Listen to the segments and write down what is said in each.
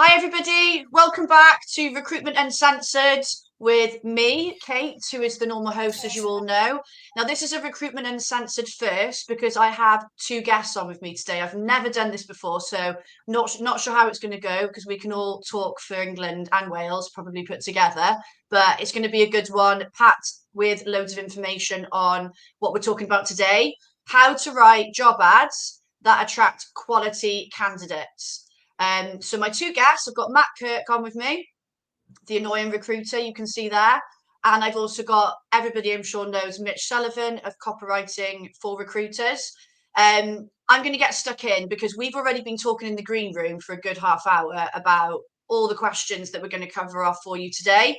Hi everybody, welcome back to Recruitment Uncensored with me, Kate, who is the normal host, as you all know. Now this is a Recruitment Uncensored first because I have two guests on with me today. I've never done this before, so not sure how it's going to go because we can all talk for England and Wales probably put together, but it's going to be a good one, packed with loads of information on what we're talking about today, how to write job ads that attract quality candidates. So my two guests, I've got Matt Kirk on with me, the annoying recruiter you can see there. And I've also got everybody I'm sure knows, Mitch Sullivan of Copywriting for Recruiters. I'm going to get stuck in because we've already been talking in the green room for a good half hour about all the questions that we're going to cover off for you today.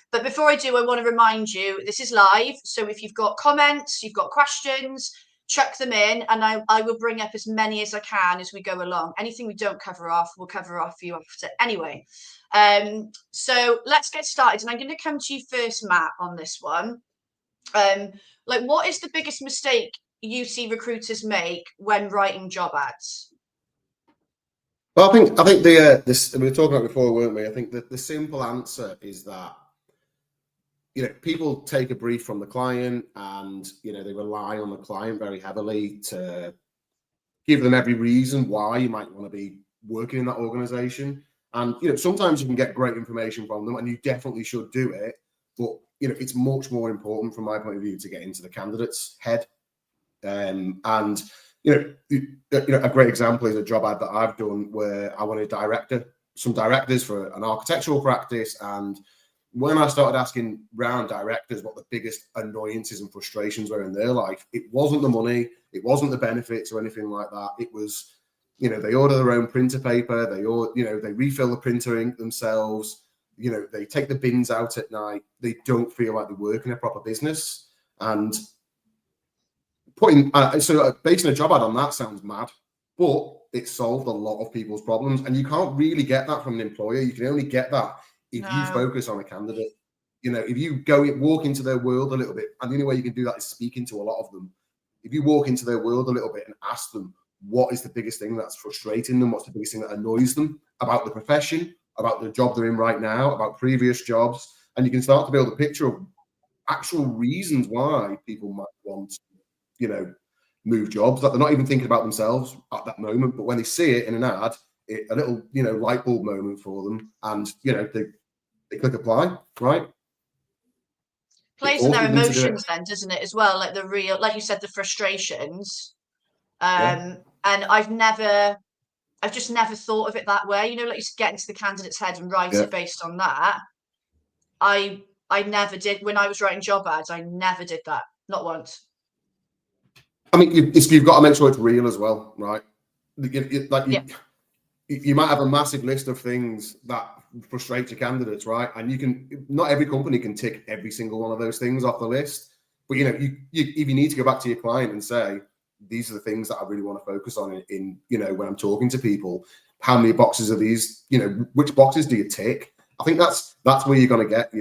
But before I do, I want to remind you, this is live. So if you've got comments, you've got questions, chuck them in and I will bring up as many as I can as we go along. Anything we don't cover off, we'll cover off for you after anyway. So let's get started. And I'm going to come to you first, Matt, on this one. What is the biggest mistake you see recruiters make when writing job ads? Well, I think this we were talking about before, weren't we? I think that the simple answer is that people take a brief from the client and they rely on the client very heavily to give them every reason why you might want to be working in that organization. And sometimes you can get great information from them, and you definitely should do it. But it's much more important, from my point of view, to get into the candidate's head. A great example is a job ad that I've done where I wanted some directors for an architectural practice, and when I started asking round directors what the biggest annoyances and frustrations were in their life, it wasn't the money, it wasn't the benefits or anything like that. It was, they order their own printer paper, they refill the printer ink themselves, they take the bins out at night, they don't feel like they work in a proper business. And basing a job ad on that sounds mad, but it solved a lot of people's problems. And you can't really get that from an employer. You can only get that if you focus on a candidate. If you walk into their world a little bit, and the only way you can do that is speaking to a lot of them. If you walk into their world a little bit and ask them what is the biggest thing that's frustrating them, what's the biggest thing that annoys them about the profession, about the job they're in right now, about previous jobs, and you can start to build a picture of actual reasons why people might want to, move jobs that they're not even thinking about themselves at that moment, but when they see it in an ad, a little, light bulb moment for them, and they click apply, right? Plays on their emotions then, doesn't it, as well? Like the real, like you said, the frustrations. And I've just never thought of it that way. Like you get into the candidate's head and write it based on that. I never did when I was writing job ads. I never did that, not once. I mean, you've got to make sure it's real as well, right? You might have a massive list of things that frustrate your candidates, right? And not every company can tick every single one of those things off the list. But if you need to go back to your client and say, these are the things that I really want to focus on in when I'm talking to people, how many boxes are these? Which boxes do you tick? I think that's where you're going to get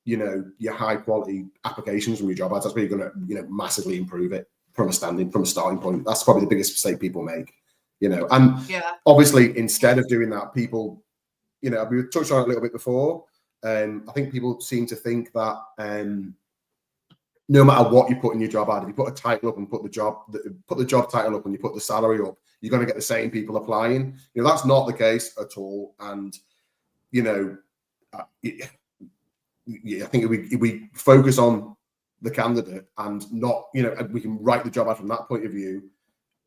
your high quality applications from your job ads. That's where you're going to massively improve it from a starting point. That's probably the biggest mistake people make. Obviously, instead of doing that, people, we touched on it a little bit before. I think people seem to think that no matter what you put in your job ad, if you put a title up and put the job title up and you put the salary up, you're going to get the same people applying. That's not the case at all. And I think if we focus on the candidate and not, we can write the job ad from that point of view.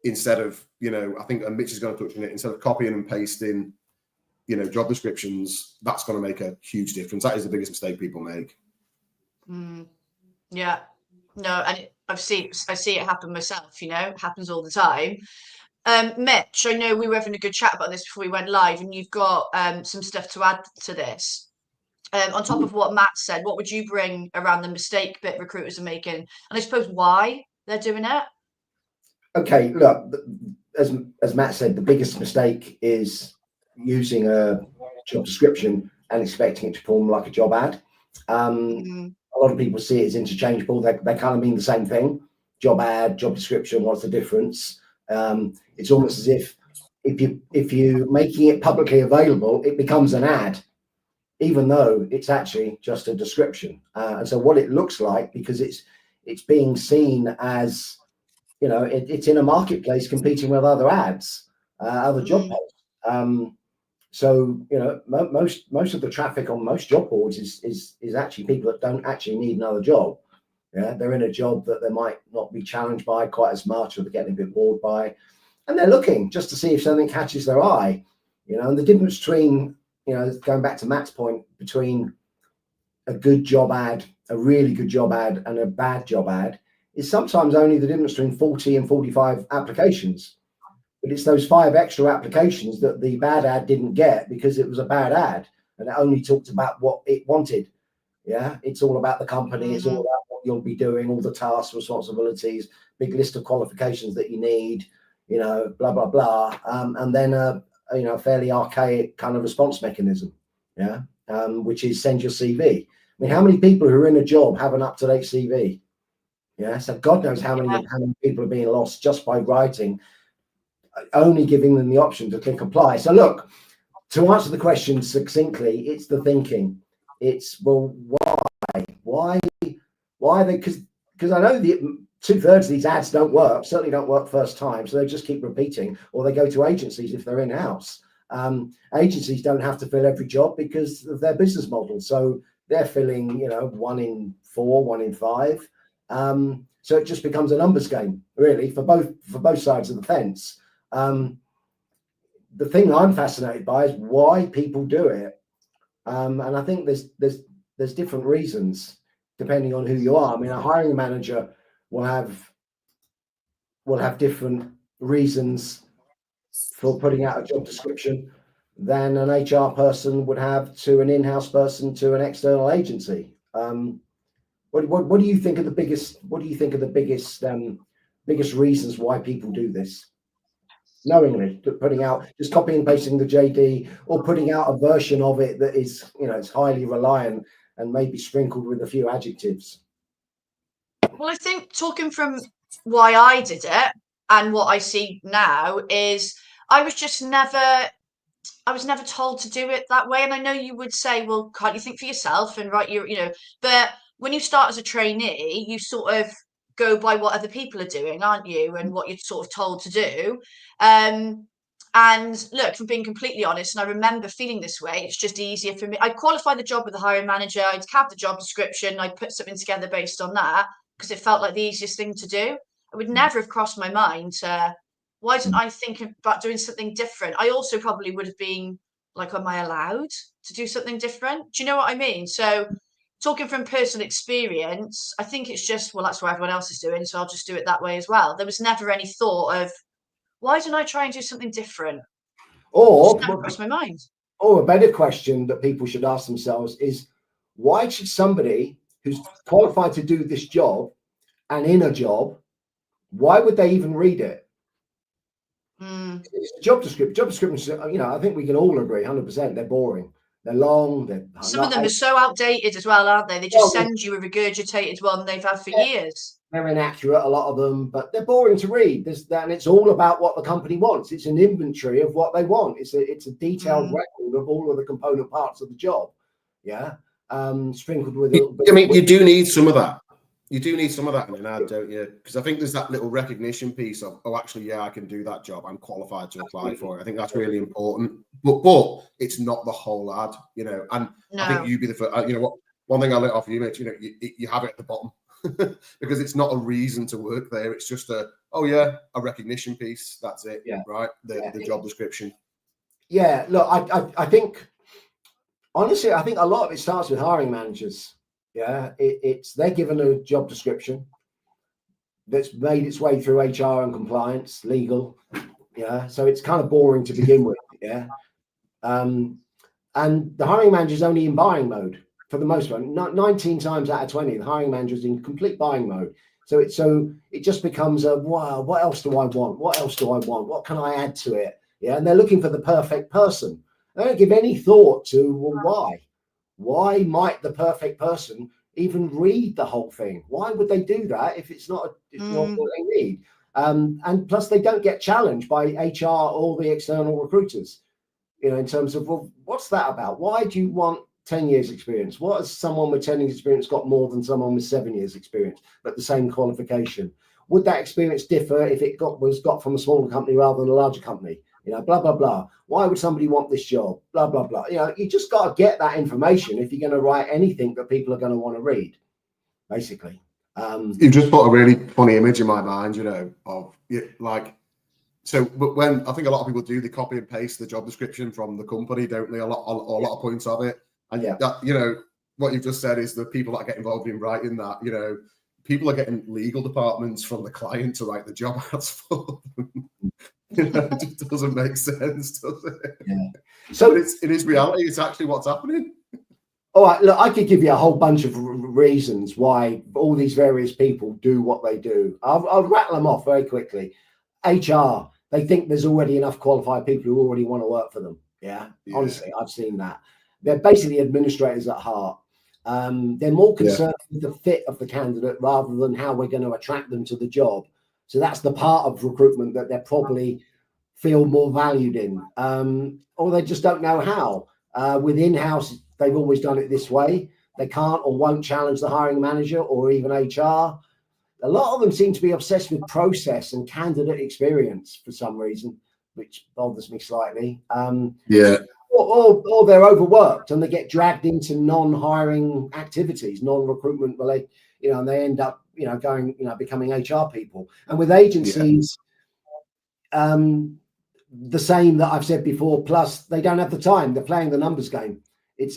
Instead of, I think, and Mitch is going to touch on it, instead of copying and pasting, job descriptions, that's going to make a huge difference. That is the biggest mistake people make. Yeah, no, and I see it happen myself, it happens all the time. Mitch, I know we were having a good chat about this before we went live, and you've got some stuff to add to this. On top of what Matt said, what would you bring around the mistake that recruiters are making? And I suppose why they're doing it? Okay, look, as Matt said, the biggest mistake is using a job description and expecting it to perform like a job ad. A lot of people see it as interchangeable. They kind of mean the same thing. Job ad, job description, what's the difference? It's almost as if if you're making it publicly available, it becomes an ad, even though it's actually just a description. And so what it looks like, because it's being seen as, you know, it's in a marketplace competing with other ads, other job posts. So, you know, most of the traffic on most job boards is actually people that don't actually need another job. Yeah, they're in a job that they might not be challenged by quite as much, or they're getting a bit bored by, and they're looking just to see if something catches their eye. You know, and the difference between, you know, going back to Matt's point, between a good job ad, a really good job ad, and a bad job ad is sometimes only the difference between 40 and 45 applications. But it's those 5 extra applications that the bad ad didn't get because it was a bad ad and it only talked about what it wanted. Yeah, it's all about the company. It's all about what you'll be doing, all the tasks, responsibilities, big list of qualifications that you need, you know, blah, blah, blah. And then, you know, a fairly archaic kind of response mechanism, yeah, which is send your CV. I mean, how many people who are in a job have an up-to-date CV? Yeah, so God knows how many people are being lost just by writing, only giving them the option to click apply. So look, to answer the question succinctly, it's the thinking. It's, well, why are they? Because I know the 2/3 of these ads don't work, certainly don't work first time, so they just keep repeating, or they go to agencies if they're in-house. Agencies don't have to fill every job because of their business model, so they're filling, you know, 1 in 4, 1 in 5. So it just becomes a numbers game, really, for both sides of the fence. The thing I'm fascinated by is why people do it, and I think there's different reasons depending on who you are. I mean, a hiring manager will have different reasons for putting out a job description than an HR person would have to an in-house person to an external agency. What do you think are the biggest? What do you think are the biggest reasons why people do this? Knowingly putting out, just copying and pasting the JD, or putting out a version of it that is, you know, it's highly reliant and maybe sprinkled with a few adjectives. Well, I think talking from why I did it and what I see now is I was never told to do it that way. And I know you would say, well, can't you think for yourself and write your, you know, but when you start as a trainee, you sort of go by what other people are doing, aren't you? And what you're sort of told to do. And look, from being completely honest, and I remember feeling this way, it's just easier for me. I'd qualify the job with the hiring manager, I'd have the job description, I'd put something together based on that because it felt like the easiest thing to do. It would never have crossed my mind to, why didn't I think about doing something different? I also probably would have been like, am I allowed to do something different? Do you know what I mean? So talking from personal experience, I think it's just, well, that's what everyone else is doing, so I'll just do it that way as well. There was never any thought of, why didn't I try and do something different? Or just never crossed my mind. Or a better question that people should ask themselves is, why should somebody who's qualified to do this job and in a job, why would they even read it? It's a job description. Job descriptions, you know, I think we can all agree 100% they're boring. They're long. Some of them are so outdated as well, aren't they? They just send you a regurgitated one they've had for years. They're inaccurate, a lot of them, but they're boring to read. And it's all about what the company wants. It's an inventory of what they want. It's a detailed record of all of the component parts of the job. Yeah, sprinkled with. I mean, you do need some of that. You do need some of that in an ad, don't you? Because I think there's that little recognition piece of, oh, actually, yeah, I can do that job. I'm qualified to apply for it. I think that's really important. But it's not the whole ad, you know. And I think you'd be the first. You know what? One thing I let off you, Mitch. You know, you have it at the bottom because it's not a reason to work there. It's just a recognition piece. That's it. Yeah. Right. The job description. Yeah. Look, I think honestly, I think a lot of it starts with hiring managers. Yeah, it's they're given a job description that's made its way through HR and compliance, legal. Yeah, so it's kind of boring to begin with. Yeah, and the hiring manager is only in buying mode for the most part. 19 times out of 20, the hiring manager is in complete buying mode. So it just becomes a, wow, what else do I want? What else do I want? What can I add to it? Yeah, and they're looking for the perfect person. They don't give any thought to, well, why? Why might the perfect person even read the whole thing? Why would they do that if it's not what they need? And plus, they don't get challenged by HR or the external recruiters, in terms of, well, what's that about? Why do you want 10 years experience? What has someone with 10 years experience got more than someone with 7 years experience, but the same qualification? Would that experience differ if it was got from a smaller company rather than a larger company? Blah, blah, blah. Why would somebody want this job? Blah, blah, blah. You just got to get that information if you're going to write anything that people are going to want to read, basically. You've just put a really funny image in my mind, of like, so, but when I think a lot of people do, they copy and paste the job description from the company, don't they? A lot of points of it. And that, what you've just said is the people that get involved in writing that, people are getting legal departments from the client to write the job ads for them. It just doesn't make sense, does it? Yeah. So it is reality. It's actually what's happening. All right, look, I could give you a whole bunch of reasons why all these various people do what they do. I'll rattle them off very quickly. HR, they think there's already enough qualified people who already want to work for them. Yeah. Honestly, I've seen that. They're basically administrators at heart. They're more concerned with the fit of the candidate rather than how we're going to attract them to the job. So that's the part of recruitment that they probably feel more valued in, or they just don't know how. With in-house, they've always done it this way. They can't or won't challenge the hiring manager or even HR. A lot of them seem to be obsessed with process and candidate experience for some reason, which bothers me slightly. Or they're overworked and they get dragged into non-hiring activities, non-recruitment related, and they end up, going, becoming HR people. And with agencies, the same that I've said before, plus they don't have the time. They're playing the numbers game.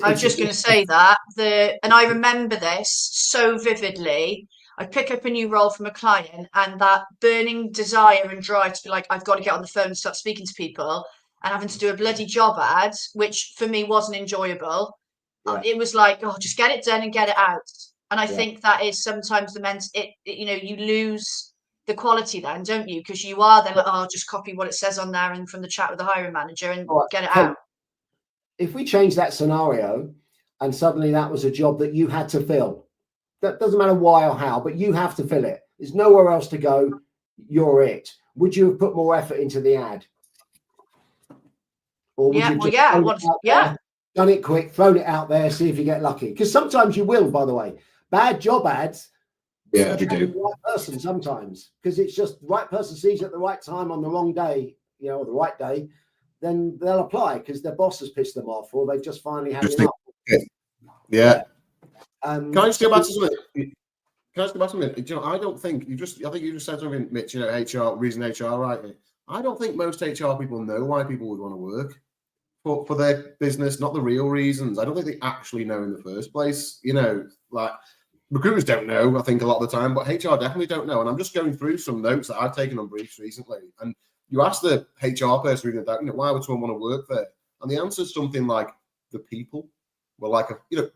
I was just going to say that and I remember this so vividly. I pick up a new role from a client and that burning desire and drive to be like, I've got to get on the phone and start speaking to people and having to do a bloody job ad, which for me wasn't enjoyable. It was like, just get it done and get it out. And I think that is sometimes you lose the quality then, don't you? Because you are then like, just copy what it says on there and from the chat with the hiring manager and get it out. If we change that scenario and suddenly that was a job that you had to fill, that doesn't matter why or how, but you have to fill it. There's nowhere else to go. You're it. Would you have put more effort into the ad? Or would you just done it quick, thrown it out there, see if you get lucky? Because sometimes you will, by the way. Bad job ads. Yeah, you do. The right person sometimes, because it's just the right person sees you at the right time on the wrong day, or the right day, then they'll apply because their boss has pissed them off or they've just finally had enough. Yeah. Can I just go back to something? I don't think I think you just said something, Mitch, HR, reason HR, right? I don't think most HR people know why people would want to work for their business, not the real reasons. I don't think they actually know in the first place. Like recruiters don't know, I think, a lot of the time, but HR definitely don't know. And I'm just going through some notes that I've taken on briefs recently. And you ask the HR person reading that, why would someone want to work there? And the answer is something like the people. We're like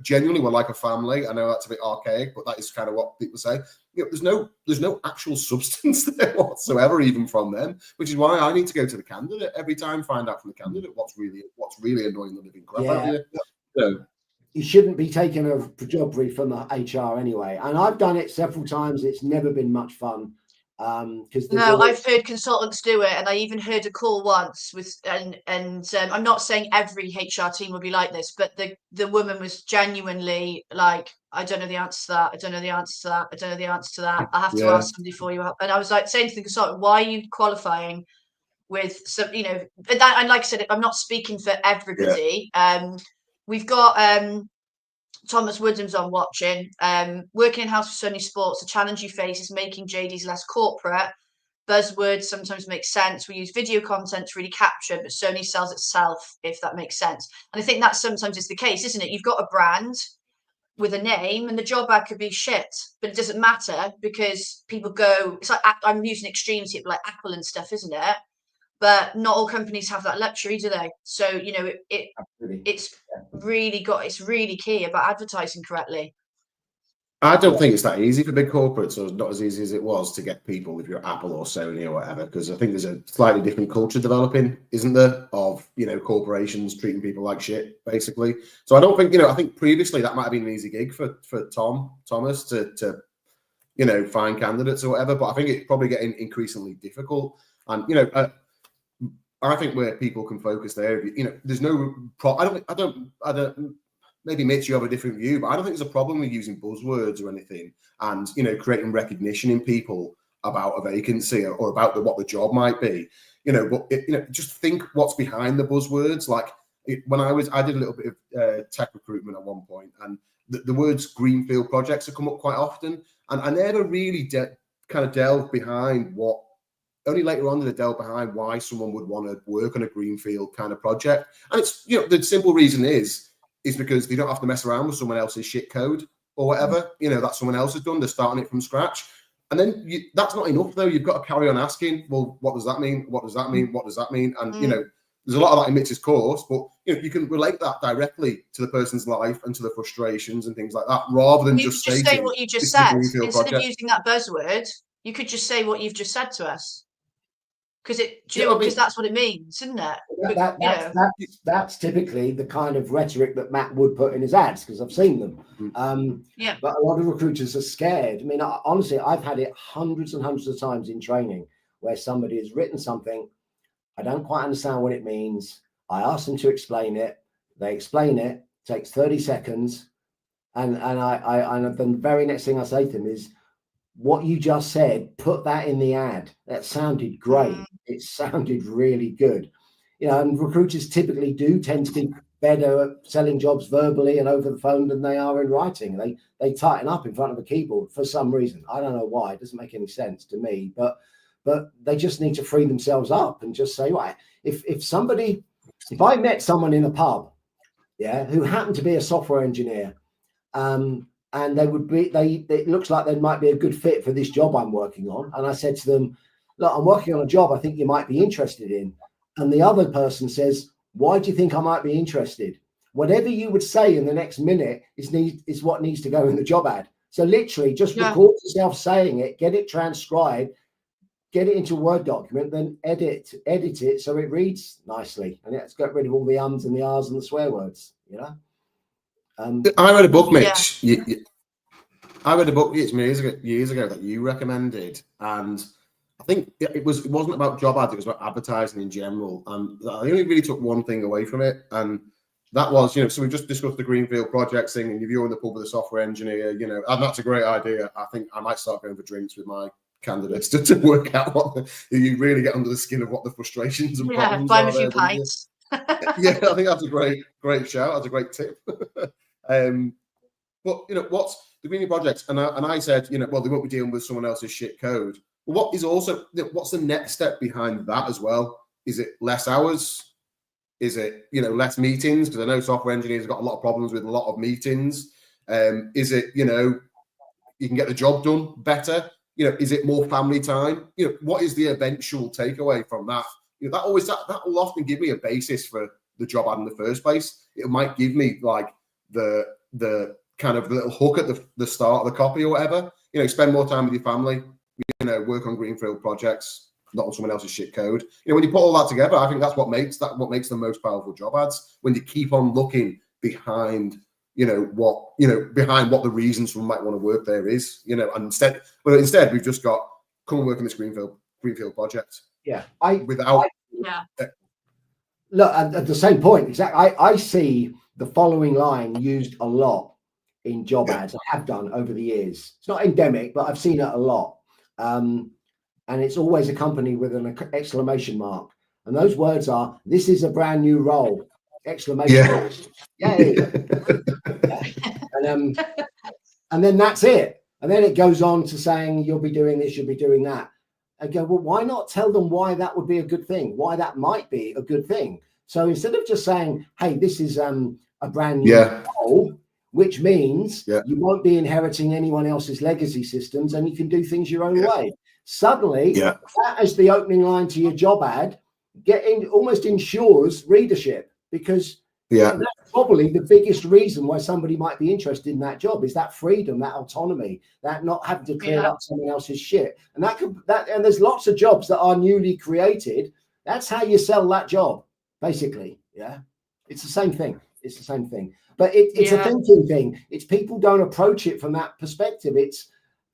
genuinely we're like a family. I know that's a bit archaic, but that is kind of what people say. There's no actual substance there whatsoever, even from them, which is why I need to go to the candidate every time, find out from the candidate what's really annoying the living crap out of you. So you shouldn't be taking a job brief from the HR anyway. And I've done it several times. It's never been much fun. I've heard consultants do it, and I even heard a call once and I'm not saying every HR team will be like this, but the woman was genuinely like, I don't know the answer to that. I don't know the answer to that. I don't know the answer to that. I have to ask somebody for you. And I was like saying to the consultant, why are you qualifying with some, and like I said, I'm not speaking for everybody. We've got Thomas Woodham's on watching. Working in house for Sony Sports, the challenge you face is making JDs less corporate. Buzzwords sometimes make sense. We use video content to really capture, but Sony sells itself, if that makes sense. And I think that sometimes is the case, isn't it? You've got a brand with a name and the job ad could be shit, but it doesn't matter because people go, it's like, I'm using extremes here, like Apple and stuff, isn't it? But not all companies have that luxury, do they? So, it's really key about advertising correctly. I don't think it's that easy for big corporates, or not as easy as it was to get people if you're Apple or Sony or whatever, because I think there's a slightly different culture developing, isn't there, of, corporations treating people like shit, basically. So I don't think, I think previously that might have been an easy gig for Thomas to find candidates or whatever. But I think it's probably getting increasingly difficult. And, I think where people can focus there, there's no I don't, maybe Mitch, you have a different view, but I don't think there's a problem with using buzzwords or anything and, creating recognition in people about a vacancy or about what the job might be, but just think what's behind the buzzwords. Like I did a little bit of tech recruitment at one point, and the words greenfield projects have come up quite often. And I never really kind of delved behind only later on did I delve behind why someone would want to work on a greenfield kind of project. And it's, the simple reason is because they don't have to mess around with someone else's shit code or whatever, that someone else has done. They're starting it from scratch. And then that's not enough, though. You've got to carry on asking, well, what does that mean? What does that mean? What does that mean? And, there's a lot of that in Mitch's course, but you can relate that directly to the person's life and to the frustrations and things like that, rather than just say what you just said. Instead of using that buzzword, you could just say what you've just said to us. Because that's what it means, isn't it? That's typically the kind of rhetoric that Matt would put in his ads, because I've seen them. But a lot of recruiters are scared. I mean, honestly, I've had it hundreds and hundreds of times in training where somebody has written something. I don't quite understand what it means. I ask them to explain it. They explain it. Takes 30 seconds, and the very next thing I say to them is, what you just said, put that in the ad. That sounded great. It sounded really good. And recruiters typically do tend to be better at selling jobs verbally and over the phone than they are in writing. They tighten up in front of a keyboard for some reason. I don't know why. It doesn't make any sense to me, but they just need to free themselves up and just say, right, if I met someone in a pub, who happened to be a software engineer, and it looks like they might be a good fit for this job I'm working on. And I said to them, look, I'm working on a job I think you might be interested in. And the other person says, why do you think I might be interested? Whatever you would say in the next minute is what needs to go in the job ad. So literally just record yourself saying it, get it transcribed, get it into a Word document, then edit it so it reads nicely. And it's got rid of all the ums and the ahs and the swear words, I read a book, Mitch. I read a book years ago that you recommended, and I think it wasn't about job ads; it was about advertising in general. And I only really took one thing away from it, and that was, so we just discussed the greenfield project thing, and if you're in the pub with a software engineer, and that's a great idea. I think I might start going for drinks with my candidates to work out you really get under the skin of what the frustrations and problems buy are. A few pints. Yeah, I think that's a great shout. That's a great tip. But what's the greenfield projects? And I said, well, they won't be dealing with someone else's shit code. But what's the next step behind that as well? Is it less hours? Is it less meetings? Because I know software engineers have got a lot of problems with a lot of meetings. Is it you can get the job done better? Is it more family time? What is the eventual takeaway from that? That will often give me a basis for the job ad in the first place. It might give me like the kind of little hook at the start of the copy or whatever. Spend more time with your family. Work on greenfield projects, not on someone else's shit code. When you put all that together, I think that's what makes the most powerful job ads. When you keep on looking behind, behind what the reasons someone might want to work there is. And instead we've just got come and work in this greenfield project. Yeah, look at the same point. Exactly. I see the following line used a lot in job ads. I have done over the years. It's not endemic, but I've seen it a lot. And it's always accompanied with an exclamation mark. And those words are, "This is a brand new role!" Exclamation mark. And then that's it. And then it goes on to saying, "You'll be doing this, you'll be doing that." I go, well, why not tell them why that would be a good thing? Why that might be a good thing? So instead of just saying, hey, this is a brand new role, which means you won't be inheriting anyone else's legacy systems and you can do things your own way. Suddenly, that as the opening line to your job ad, almost ensures readership, because that's probably the biggest reason why somebody might be interested in that job is that freedom, that autonomy, that not having to clear up someone else's shit. And and there's lots of jobs that are newly created. That's how you sell that job, basically. Yeah, it's the same thing. But it's a thinking thing. It's people don't approach it from that perspective.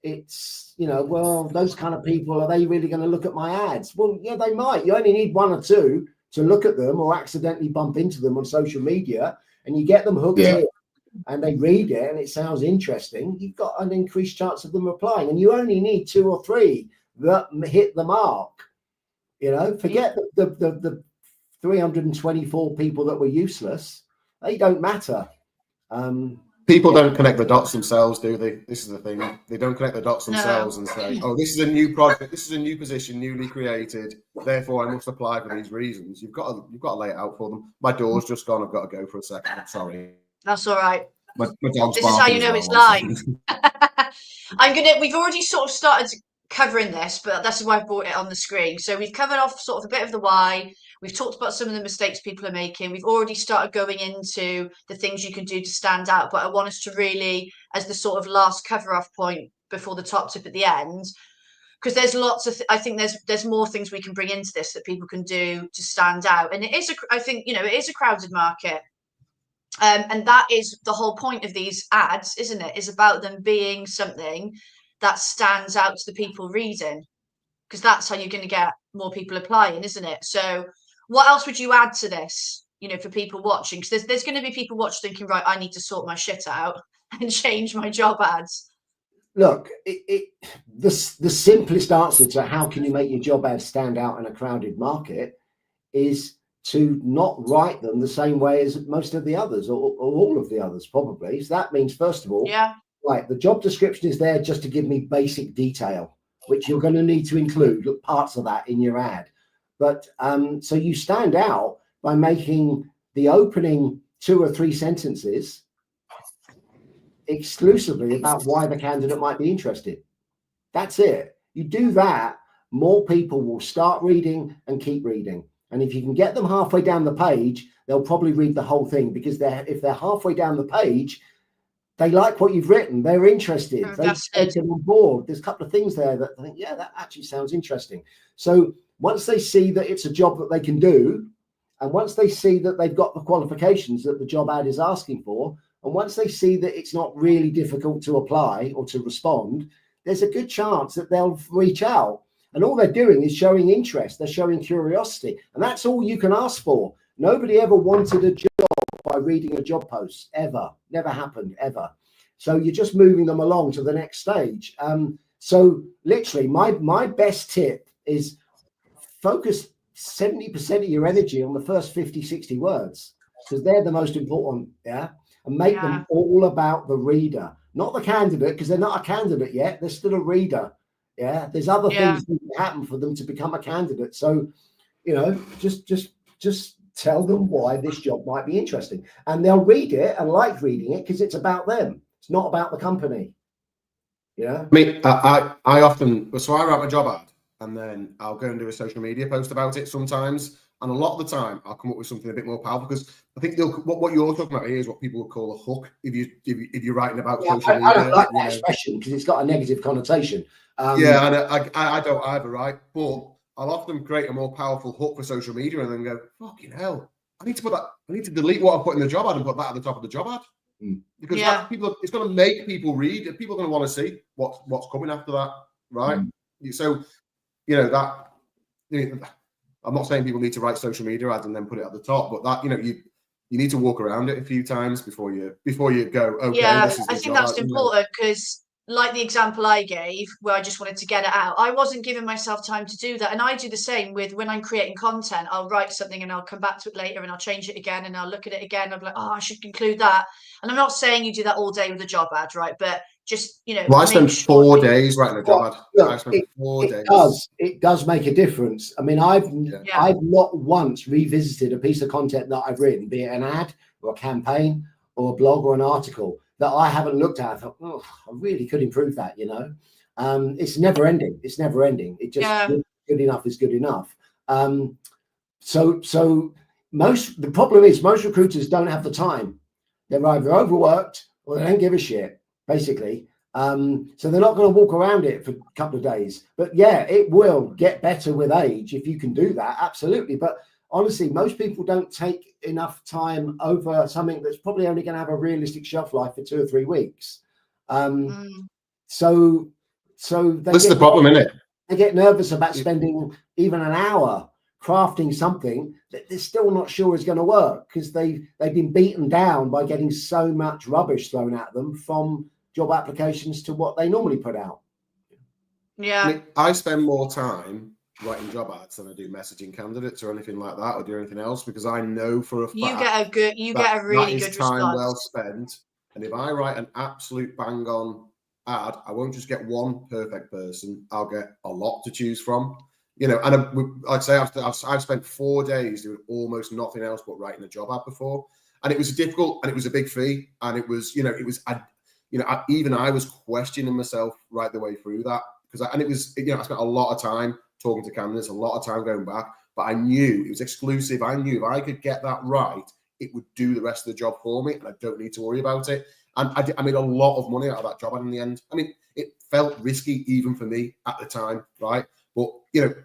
it's, well, those kind of people, are they really going to look at my ads? Well, yeah, they might. You only need one or two to look at them or accidentally bump into them on social media, and you get them hooked in and they read it and it sounds interesting. You've got an increased chance of them applying, and you only need 2 or 3 that hit the mark. Forget the 324 people that were useless. They don't matter. People don't connect the dots themselves, do they? This is the thing. They don't connect the dots themselves and say, oh, this is a new project, this is a new position, newly created, therefore I must apply for these reasons. You've got to lay it out for them. My door's just gone. I've got to go for a second. I'm sorry. That's all right. My dog's this is how you know it's live. We've already sort of started covering this, but that's why I brought it on the screen. So we've covered off sort of a bit of the why. We've talked about some of the mistakes people are making. We've already started going into the things you can do to stand out. But I want us to really, as the sort of last cover off point before the top tip at the end, because there's lots of, I think there's more things we can bring into this that people can do to stand out. And it is, I think, it is a crowded market. And that is the whole point of these ads, isn't it? Is about them being something that stands out to the people reading, because that's how you're going to get more people applying, isn't it? So what else would you add to this, for people watching? Because there's going to be people watching thinking, right, I need to sort my shit out and change my job ads. Look, the simplest answer to how can you make your job ads stand out in a crowded market is to not write them the same way as most of the others, or all of the others probably. So that means, first of all, right, the job description is there just to give me basic detail, which you're going to need to include parts of that in your ad. But so you stand out by making the opening 2 or 3 sentences exclusively about why the candidate might be interested. That's it. You do that, more people will start reading and keep reading. And if you can get them halfway down the page, they'll probably read the whole thing, because if they're halfway down the page, they like what you've written. They're interested. They've taken on board. There's a couple of things there that I think, yeah, that actually sounds interesting. So once they see that it's a job that they can do, and once they see that they've got the qualifications that the job ad is asking for, and once they see that it's not really difficult to apply or to respond, there's a good chance that they'll reach out. And all they're doing is showing interest. They're showing curiosity. And that's all you can ask for. Nobody ever wanted a job by reading a job post, ever. Never happened, ever. So you're just moving them along to the next stage. So literally, my best tip is focus 70% of your energy on the first 50, 60 words, because they're the most important, and make them all about the reader, not the candidate, because they're not a candidate yet. They're still a reader. There's other things that can happen for them to become a candidate. So, just tell them why this job might be interesting, and they'll read it and like reading it because it's about them. It's not about the company. I mean, I often, so I write my job ad and then I'll go and do a social media post about it sometimes. And a lot of the time I'll come up with something a bit more powerful, because I think what you're talking about here is what people would call a hook. If you're writing about social media, I don't like that expression because it's got a negative connotation. And I don't either, right? But I'll often create a more powerful hook for social media and then go, fucking hell, I need to delete what I put in the job ad and put that at the top of the job ad. Because it's going to make people read, and people are going to want to see what's coming after that, right? So, I'm not saying people need to write social media ads and then put it at the top, but that, you need to walk around it a few times before you go, okay. Yeah, I think that's important, because like the example I gave, where I just wanted to get it out, I wasn't giving myself time to do that. And I do the same with when I'm creating content. I'll write something and I'll come back to it later and I'll change it again and I'll look at it again. I'll be like, oh, I should include that. And I'm not saying you do that all day with a job ad, right? But just, well, I spend 4 days writing a job ad. Look, I spend 4 days. It does make a difference. I mean, I've not once revisited a piece of content that I've written, be it an ad or a campaign or a blog or an article, that I haven't looked at. I thought, oh, I really could improve that, It's never ending. It's never ending. It just good enough is good enough. So the problem is most recruiters don't have the time. They're either overworked or they don't give a shit, basically. So they're not going to walk around it for a couple of days. But it will get better with age if you can do that. Absolutely. But honestly, most people don't take enough time over something that's probably only going to have a realistic shelf life for 2 or 3 weeks. So So that's the problem, isn't it? They get nervous about spending even an hour crafting something that they're still not sure is going to work because they've been beaten down by getting so much rubbish thrown at them from job applications to what they normally put out. Yeah. I mean, I spend more time writing job ads than I do messaging candidates or anything like that, or do anything else, because I know for a fact you get a really good time response. well spent. And if I write an absolute bang on ad, I won't just get one perfect person. I'll get a lot to choose from. You know, and I'd say I've spent 4 days doing almost nothing else but writing a job ad before, and it was difficult, and it was a big fee, and it was, even I was questioning myself right the way through that, because I spent a lot of time talking to candidates, a lot of time going back, but I knew it was exclusive. I knew if I could get that right, it would do the rest of the job for me, and I don't need to worry about it. And I made a lot of money out of that job ad in the end. I mean, it felt risky even for me at the time, right? But if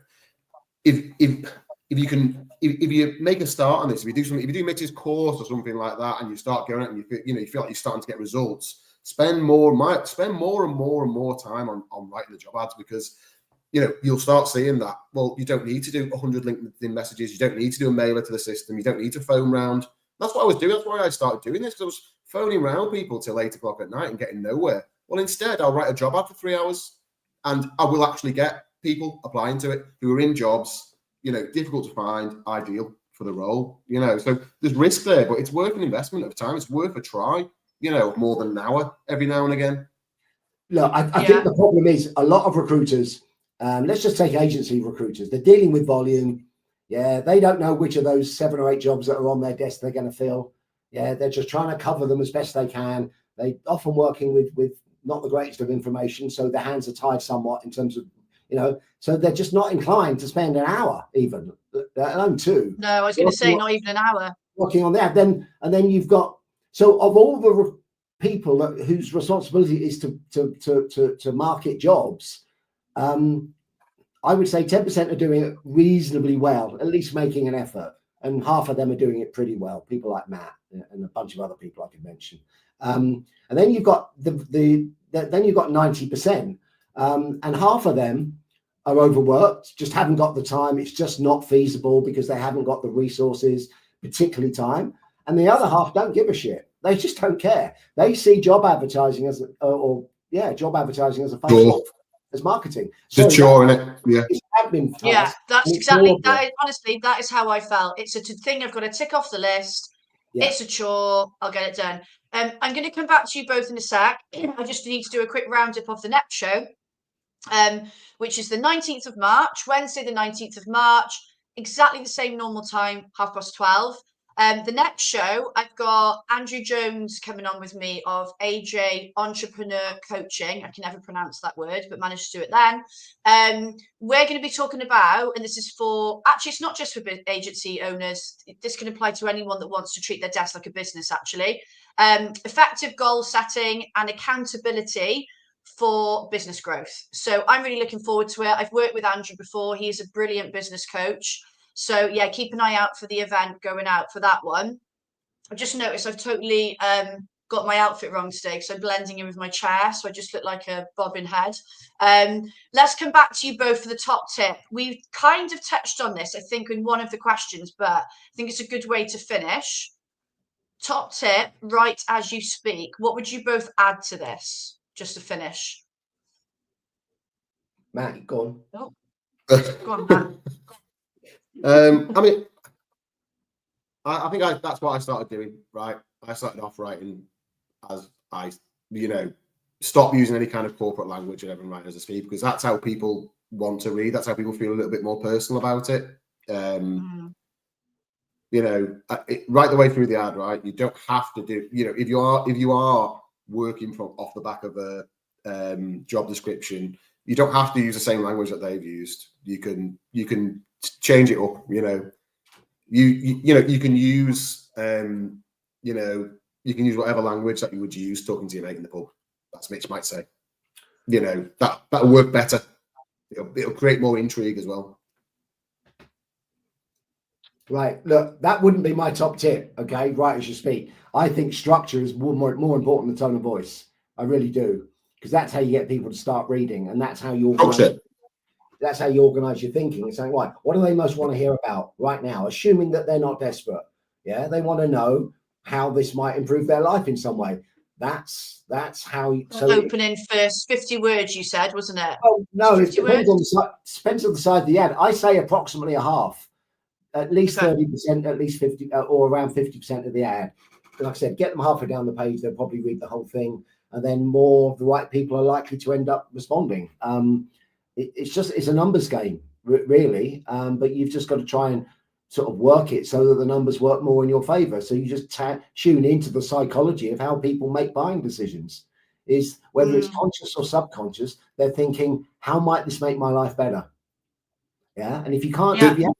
you make a start on this, if you do Mitch's course or something like that, and you start going out and you feel like you're starting to get results, spend more and more time on writing the job ads, because you'll start seeing that. Well, you don't need to do 100 LinkedIn messages. You don't need to do a mailer to the system. You don't need to phone round. That's what I was doing. That's why I started doing this, because I was phoning around people till 8 o'clock at night and getting nowhere. Well, instead, I'll write a job ad for 3 hours, and I will actually get people applying to it who are in jobs, difficult to find, ideal for the role. So there's risk there, but it's worth an investment of time. It's worth a try, more than an hour every now and again. Look, I think the problem is a lot of recruiters, let's just take agency recruiters, they're dealing with volume. Yeah, they don't know which of those 7 or 8 jobs that are on their desk they're going to fill. Yeah, they're just trying to cover them as best they can. They often working with not the greatest of information, so their hands are tied somewhat in terms of, so they're just not inclined to spend an hour even, let alone 2. No, I was going to say not even an hour. Working on that. And then you've got, so of all the people whose responsibility is to market jobs, I would say 10% are doing it reasonably well, at least making an effort, and half of them are doing it pretty well. People like Matt and a bunch of other people I could mention. And then you've got then you've got 90%, and half of them are overworked, just haven't got the time. It's just not feasible because they haven't got the resources, particularly time. And the other half don't give a shit. They just don't care. They see job advertising as job advertising as a function, as marketing. It's a chore, isn't it? Yeah. It's admin task. Yeah, that's exactly that. Honestly, that is how I felt. It's a thing I've got to tick off the list. Yeah. It's a chore. I'll get it done. I'm going to come back to you both in a sec. I just need to do a quick roundup of the next show, which is the 19th of March, Wednesday, the 19th of March, exactly the same normal time, 12:30. The next show, I've got Andrew Jones coming on with me of AJ Entrepreneur Coaching. I can never pronounce that word, but managed to do it then. We're going to be talking about, and this is actually, it's not just for agency owners. This can apply to anyone that wants to treat their desk like a business, actually. Effective goal setting and accountability for business growth. So I'm really looking forward to it. I've worked with Andrew before. He's a brilliant business coach. So yeah, keep an eye out for the event going out for that one. I've just noticed I've totally got my outfit wrong today because I'm blending in with my chair. So I just look like a bobbin head. Let's come back to you both for the top tip. We kind of touched on this, I think, in one of the questions, but I think it's a good way to finish. Top tip, write as you speak. What would you both add to this, just to finish? Matt, go on. Oh. Go on, Matt. I mean, I think that's what I started doing, right? I started off writing as I, stop using any kind of corporate language and everything writing as I speak, because that's how people want to read. That's how people feel a little bit more personal about it. Right the way through the ad, right? You don't have to do, if you are working from off the back of a job description, you don't have to use the same language that they've used. You can change it up. You can use you can use whatever language that you would use talking to your mate in the pub. That's Mitch might say. That'll work better. It'll create more intrigue as well. Right. Look, that wouldn't be my top tip. Okay. Right as you speak. I think structure is more important than tone of voice. I really do. because that's how you get people to start reading, and that's how you organize your thinking and saying, right, what do they most want to hear about right now? Assuming that they're not desperate. Yeah, they want to know how this might improve their life in some way. That's how you opening first 50 words you said, wasn't it? Oh no, it depends words? depends on the size of the ad. I say approximately a half, at least 30%, at least 50, or around 50% of the ad. Like I said, get them halfway down the page, they'll probably read the whole thing, and then more of the right people are likely to end up responding. It's a numbers game, really, but you've just got to try and sort of work it so that the numbers work more in your favor. So you just tune into the psychology of how people make buying decisions. Is whether it's conscious or subconscious, they're thinking, how might this make my life better? Yeah, and if you can't, if you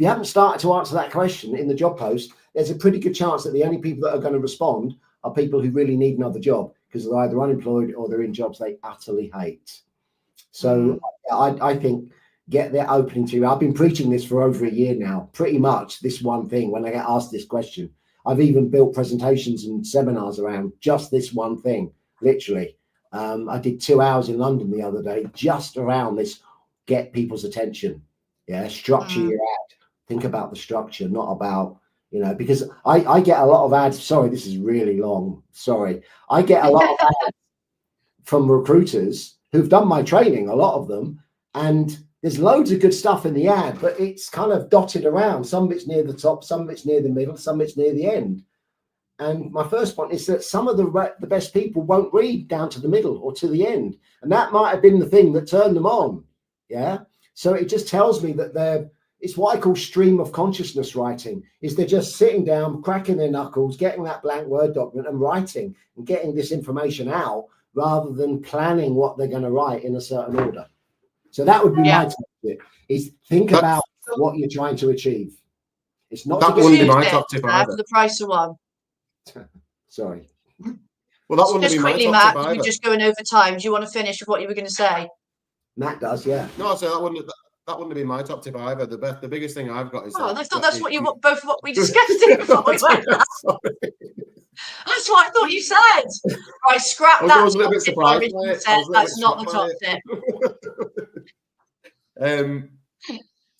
haven't started to answer that question in the job post, there's a pretty good chance that the only people that are going to respond are people who really need another job because they're either unemployed or they're in jobs they utterly hate. So I think get their opening to. I've been preaching this for over a year now, pretty much this one thing. When I get asked this question, I've even built presentations and seminars around just this one thing, literally. I did 2 hours in London the other day just around this, get people's attention. Yeah, structure your ad. Think about the structure, not about, because I get a lot of ads. Sorry, this is really long. Sorry. I get a lot of ads from recruiters who've done my training, a lot of them, and there's loads of good stuff in the ad, but it's kind of dotted around. Some of it's near the top, some of it's near the middle, some of it's near the end. And my first point is that some of the best people won't read down to the middle or to the end. And that might have been the thing that turned them on. Yeah. So it just tells me that it's what I call stream of consciousness writing, is they're just sitting down, cracking their knuckles, getting that blank Word document and writing and getting this information out rather than planning what they're going to write in a certain order. So that would be my tip, is think about what you're trying to achieve. It's not that wouldn't be my top tip either. For the price of one. Sorry. Well, that wouldn't just be my quickly, top Matt, tip either. we're just going over time. Do you want to finish with what you were going to say? Matt does, yeah. No, I'd say that wouldn't have been my top tip either. The biggest thing I've got is. Oh, I thought that's what what we discussed it before we went. That's what I thought you said. Right, scrap that. I was a little bit surprised by it. That's not the top tip.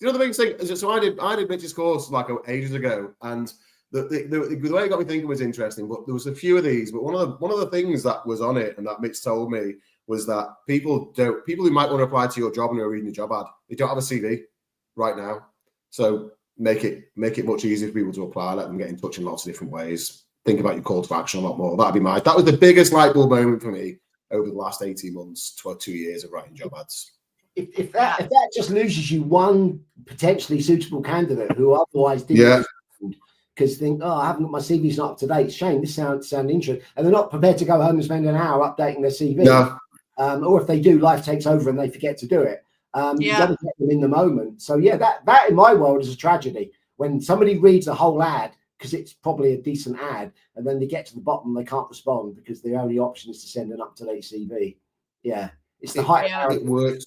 The biggest thing. So I did Mitch's course like ages ago, and the way it got me thinking was interesting. But there was a few of these. But one of the things that was on it, and that Mitch told me, was that people who might want to apply to your job and who are reading the job ad, they don't have a CV right now. So make it much easier for people to apply. Let them get in touch in lots of different ways. Think about your call to action a lot more. That was the biggest light bulb moment for me over the last 18 months, 2 years of writing job ads. If that just loses you one potentially suitable candidate who otherwise didn't, because think, I haven't got my CV's not up to date. Shame, this sound interesting, and they're not prepared to go home and spend an hour updating their CV. No. Or if they do, life takes over and they forget to do it. You got to get them in the moment. So that in my world is a tragedy when somebody reads a whole ad because it's probably a decent ad, and then they get to the bottom, they can't respond because the only option is to send an up-to-date CV. Yeah, it's the height. It works.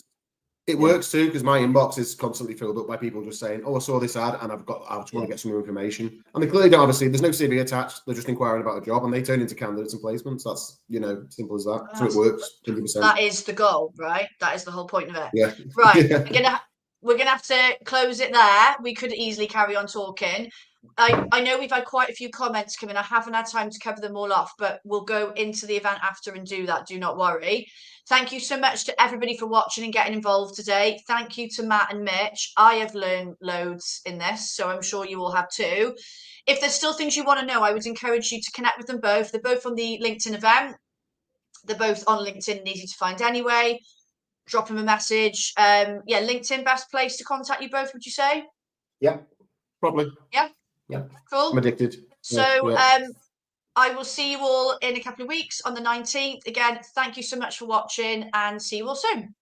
It works too, because my inbox is constantly filled up by people just saying, "Oh, I saw this ad and I just want to get some more information." And they clearly don't have a CV. There's no CV attached. They're just inquiring about a job, and they turn into candidates and placements. That's simple as that. So it works 100%. That is the goal, right? That is the whole point of it. Yeah. Right. We're gonna have to close it there. We could easily carry on talking. I know we've had quite a few comments come in. I haven't had time to cover them all off, but we'll go into the event after and do that. Do not worry. Thank you so much to everybody for watching and getting involved today. Thank you to Matt and Mitch. I have learned loads in this, so I'm sure you all have too. If there's still things you want to know, I would encourage you to connect with them both. They're both on the LinkedIn event. They're both on LinkedIn and easy to find anyway. Drop them a message. LinkedIn, best place to contact you both, would you say? Yeah. Probably. Yeah. Cool. I'm addicted. So I will see you all in a couple of weeks on the 19th. Again, thank you so much for watching and see you all soon.